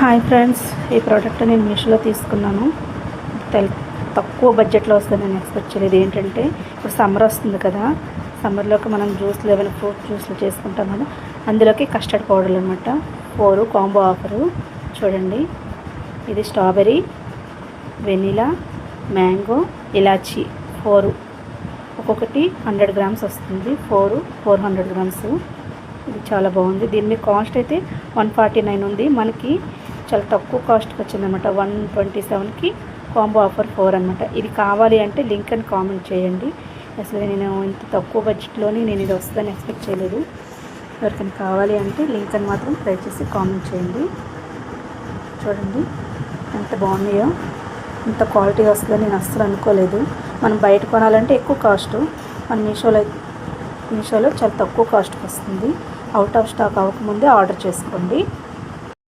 Hi friends, ఈ product నేను మీషోలో తీసుకున్నాను. తక్కువ బడ్జెట్లో వస్తుంది నేను ఎక్స్పెక్ట్ చేయలేదు. ఏంటంటే ఇప్పుడు సమ్మర్ వస్తుంది కదా, సమ్మర్లోకి మనం జ్యూస్లు ఏమైనా ఫ్రూట్ జ్యూస్లు చేసుకుంటాం కదా, అందులోకి కస్టర్డ్ పౌడర్లు అనమాట. 4 కాంబో ఆఫరు చూడండి. ఇది స్ట్రాబెర్రీ, వెనిలా, మ్యాంగో, ఇలాచీ 4 ఒక్కొక్కటి 100 గ్రామ్స్ వస్తుంది. 400 గ్రామ్స్. ఇది చాలా బాగుంది. దీని మీద కాస్ట్ అయితే 149 ఉంది. మనకి చాలా తక్కువ కాస్ట్కి వచ్చిందనమాట. 127కి కాంబో ఆఫర్ 4 అనమాట. ఇది కావాలి అంటే లింక్ అని కామెంట్ చేయండి. అసలు నేను ఇంత తక్కువ బడ్జెట్లోని నేను ఇది వస్తుందని ఎక్స్పెక్ట్ చేయలేదు. ఎవరికైనా కావాలి అంటే లింక్ అని మాత్రం ట్రై చేసి కామెంట్ చేయండి. చూడండి ఎంత బాగున్నాయో. ఇంత క్వాలిటీ వస్తుందని నేను అస్సలు అనుకోలేదు. మనం బయట కొనాలంటే ఎక్కువ కాస్ట్, మన మీషోలో చాలా తక్కువ కాస్ట్కి వస్తుంది. అవుట్ ఆఫ్ స్టాక్ అవ్వకముందే ఆర్డర్ చేసుకోండి.